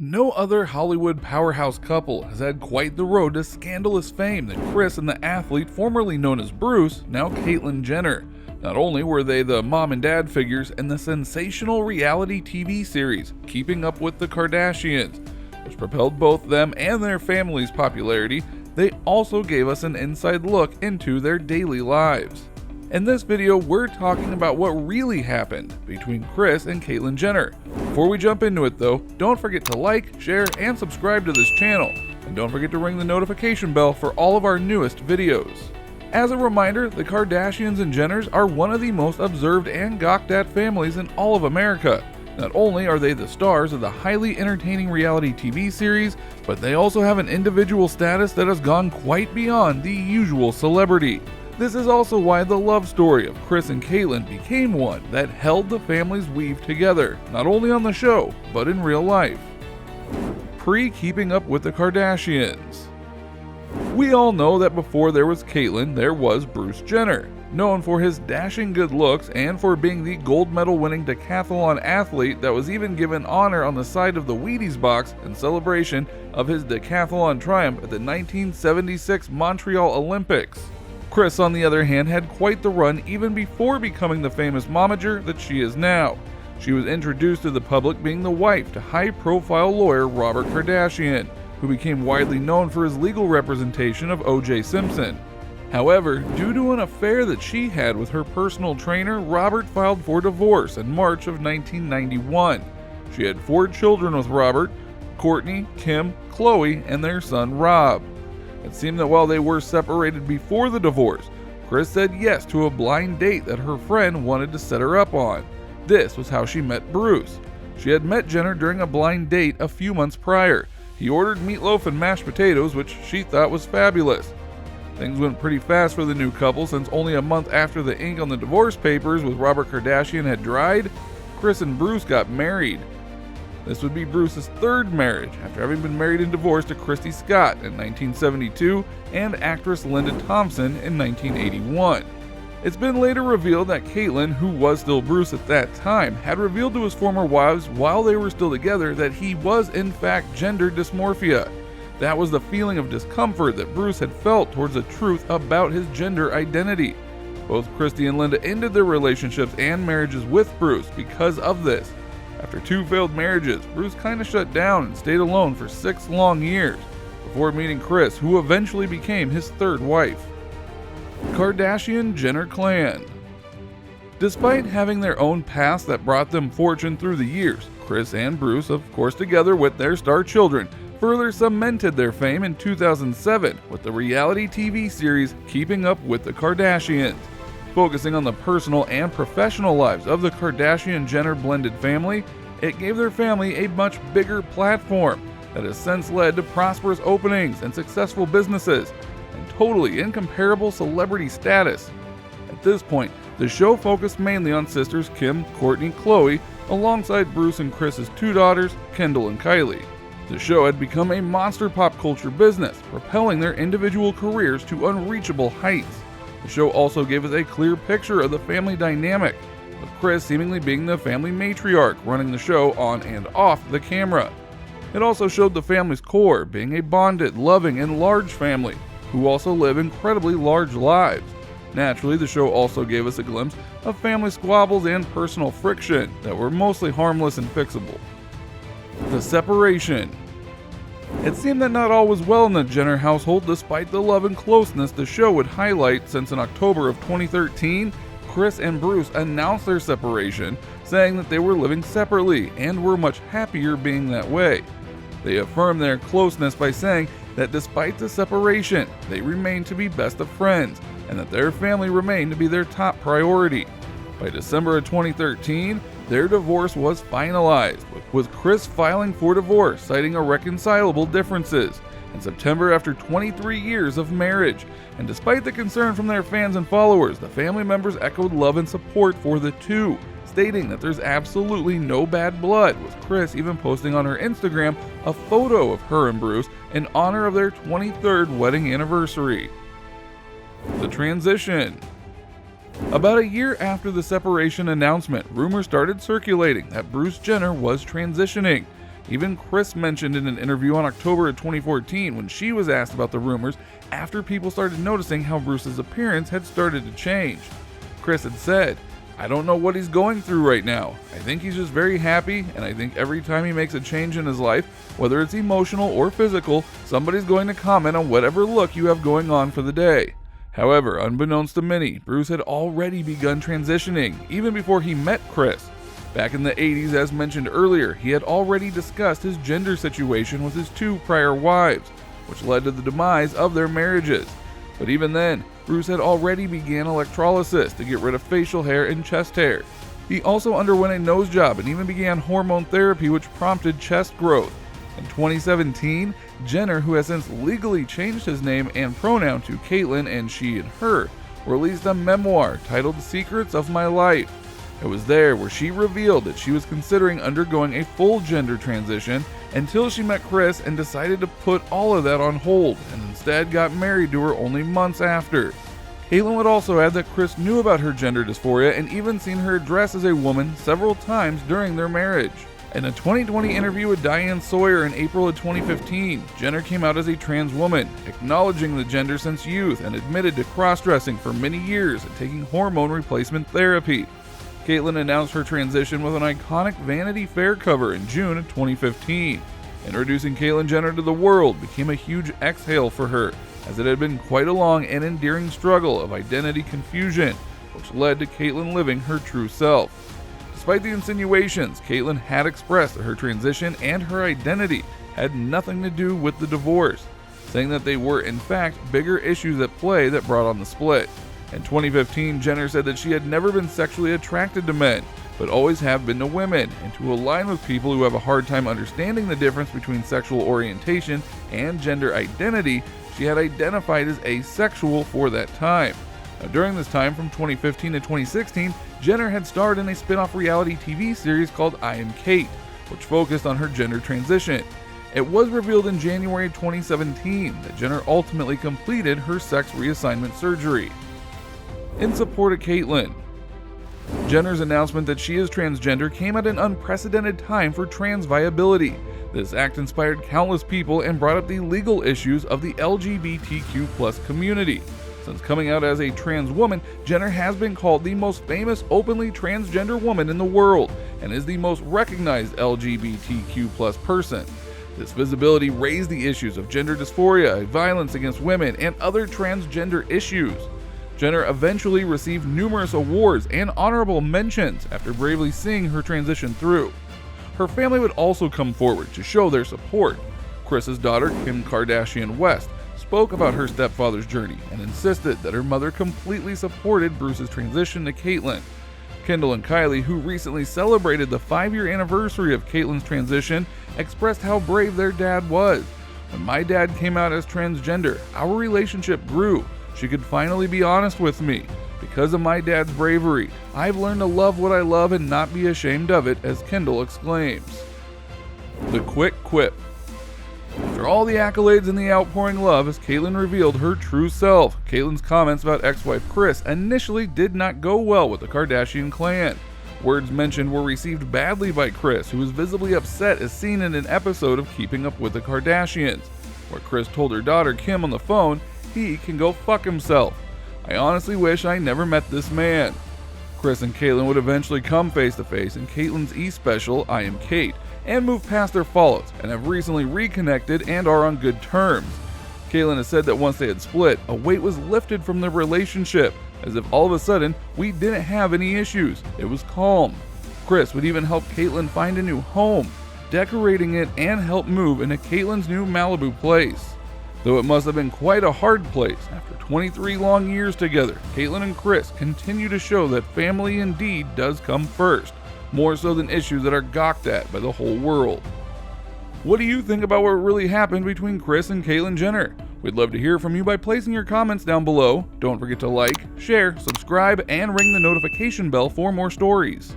No other Hollywood powerhouse couple has had quite the road to scandalous fame than Kris and the athlete formerly known as Bruce, now Caitlyn Jenner. Not only were they the mom and dad figures in the sensational reality TV series Keeping Up with the Kardashians, which propelled both them and their family's popularity, they also gave us an inside look into their daily lives. In this video, we're talking about what really happened between Kris and Caitlyn Jenner. Before we jump into it though, don't forget to like, share, and subscribe to this channel. And don't forget to ring the notification bell for all of our newest videos. As a reminder, the Kardashians and Jenners are one of the most observed and gawked at families in all of America. Not only are they the stars of the highly entertaining reality TV series, but they also have an individual status that has gone quite beyond the usual celebrity. This is also why the love story of Kris and Caitlyn became one that held the families weave together, not only on the show, but in real life. Pre-Keeping Up with the Kardashians. We all know that before there was Caitlyn, there was Bruce Jenner, known for his dashing good looks and for being the gold medal winning decathlon athlete that was even given honor on the side of the Wheaties box in celebration of his decathlon triumph at the 1976 Montreal Olympics. Kris, on the other hand, had quite the run even before becoming the famous momager that she is now. She was introduced to the public being the wife to high-profile lawyer Robert Kardashian, who became widely known for his legal representation of O.J. Simpson. However, due to an affair that she had with her personal trainer, Robert filed for divorce in March of 1991. She had 4 children with Robert: Kourtney, Kim, Khloe, and their son Rob. It seemed that while they were separated before the divorce, Kris said yes to a blind date that her friend wanted to set her up on. This was how she met Bruce. She had met Jenner during a blind date a few months prior. He ordered meatloaf and mashed potatoes, which she thought was fabulous. Things went pretty fast for the new couple, since only a month after the ink on the divorce papers with Robert Kardashian had dried, Kris and Bruce got married. This would be Bruce's 3rd marriage, after having been married and divorced to Christy Scott in 1972 and actress Linda Thompson in 1981. It's been later revealed that Caitlyn, who was still Bruce at that time, had revealed to his former wives while they were still together that he was in fact gender dysmorphia. That was the feeling of discomfort that Bruce had felt towards the truth about his gender identity. Both Christy and Linda ended their relationships and marriages with Bruce because of this. After 2 failed marriages, Bruce kinda shut down and stayed alone for 6 long years before meeting Kris, who eventually became his 3rd wife. Kardashian-Jenner clan. Despite having their own past that brought them fortune through the years, Kris and Bruce, of course together with their star children, further cemented their fame in 2007 with the reality TV series Keeping Up with the Kardashians. Focusing on the personal and professional lives of the Kardashian-Jenner blended family, it gave their family a much bigger platform that has since led to prosperous openings and successful businesses, and totally incomparable celebrity status. At this point, the show focused mainly on sisters Kim, Kourtney, Khloe, alongside Bruce and Kris's 2 daughters, Kendall and Kylie. The show had become a monster pop culture business, propelling their individual careers to unreachable heights. The show also gave us a clear picture of the family dynamic, with Kris seemingly being the family matriarch running the show on and off the camera. It also showed the family's core being a bonded, loving, and large family, who also live incredibly large lives. Naturally, the show also gave us a glimpse of family squabbles and personal friction that were mostly harmless and fixable. The separation. It seemed that not all was well in the Jenner household despite the love and closeness the show would highlight, since in October of 2013, Kris and Bruce announced their separation, saying that they were living separately and were much happier being that way. They affirmed their closeness by saying that despite the separation, they remained to be best of friends, and that their family remained to be their top priority. By December of 2013, their divorce was finalized, with Kris filing for divorce, citing irreconcilable differences, in September after 23 years of marriage. And despite the concern from their fans and followers, the family members echoed love and support for the two, stating that there's absolutely no bad blood, with Kris even posting on her Instagram a photo of her and Bruce in honor of their 23rd wedding anniversary. The transition. About a year after the separation announcement, rumors started circulating that Bruce Jenner was transitioning. Even Kris mentioned in an interview on October of 2014 when she was asked about the rumors after people started noticing how Bruce's appearance had started to change. Kris had said, "I don't know what he's going through right now. I think he's just very happy, and I think every time he makes a change in his life, whether it's emotional or physical, somebody's going to comment on whatever look you have going on for the day." However, unbeknownst to many, Bruce had already begun transitioning, even before he met Kris. Back in the 80s, as mentioned earlier, he had already discussed his gender situation with his 2 prior wives, which led to the demise of their marriages. But even then, Bruce had already began electrolysis to get rid of facial hair and chest hair. He also underwent a nose job and even began hormone therapy, which prompted chest growth. In 2017, Jenner, who has since legally changed his name and pronoun to Caitlyn and she and her, released a memoir titled Secrets of My Life. It was there where she revealed that she was considering undergoing a full gender transition until she met Kris and decided to put all of that on hold and instead got married to her only months after. Caitlyn would also add that Kris knew about her gender dysphoria and even seen her dress as a woman several times during their marriage. In a 2020 interview with Diane Sawyer in April of 2015, Jenner came out as a trans woman, acknowledging the gender since youth and admitted to cross-dressing for many years and taking hormone replacement therapy. Caitlyn announced her transition with an iconic Vanity Fair cover in June of 2015. Introducing Caitlyn Jenner to the world became a huge exhale for her, as it had been quite a long and endearing struggle of identity confusion, which led to Caitlyn living her true self. Despite the insinuations, Caitlyn had expressed that her transition and her identity had nothing to do with the divorce, saying that they were in fact bigger issues at play that brought on the split. In 2015, Jenner said that she had never been sexually attracted to men, but always have been to women, and to align with people who have a hard time understanding the difference between sexual orientation and gender identity, she had identified as asexual for that time. Now, during this time, from 2015 to 2016, Jenner had starred in a spin-off reality TV series called I Am Kate, which focused on her gender transition. It was revealed in January 2017 that Jenner ultimately completed her sex reassignment surgery. In support of Caitlyn, Jenner's announcement that she is transgender came at an unprecedented time for trans viability. This act inspired countless people and brought up the legal issues of the LGBTQ+ community. Since coming out as a trans woman, Jenner has been called the most famous openly transgender woman in the world and is the most recognized LGBTQ+ person. This visibility raised the issues of gender dysphoria, violence against women, and other transgender issues. Jenner eventually received numerous awards and honorable mentions after bravely seeing her transition through. Her family would also come forward to show their support. Kris's daughter, Kim Kardashian West, spoke about her stepfather's journey and insisted that her mother completely supported Bruce's transition to Caitlyn. Kendall and Kylie, who recently celebrated the 5-year anniversary of Caitlyn's transition, expressed how brave their dad was. "When my dad came out as transgender, our relationship grew. She could finally be honest with me. Because of my dad's bravery, I've learned to love what I love and not be ashamed of it," as Kendall exclaims. The quick quip. After all the accolades and the outpouring love as Caitlyn revealed her true self, Caitlyn's comments about ex-wife Kris initially did not go well with the Kardashian clan. Words mentioned were received badly by Kris, who was visibly upset as seen in an episode of Keeping Up with the Kardashians, where Kris told her daughter Kim on the phone, "He can go fuck himself. I honestly wish I never met this man." Kris and Caitlyn would eventually come face to face in Caitlyn's E-special, I Am Kate, and move past their fallouts, and have recently reconnected and are on good terms. Caitlyn has said that once they had split, a weight was lifted from their relationship, as if all of a sudden we didn't have any issues. It was calm. Kris would even help Caitlyn find a new home, decorating it and help move into Caitlyn's new Malibu place. Though it must have been quite a hard place, after 23 long years together, Caitlyn and Kris continue to show that family indeed does come first, more so than issues that are gawked at by the whole world. What do you think about what really happened between Kris and Caitlyn Jenner? We'd love to hear from you by placing your comments down below. Don't forget to like, share, subscribe, and ring the notification bell for more stories.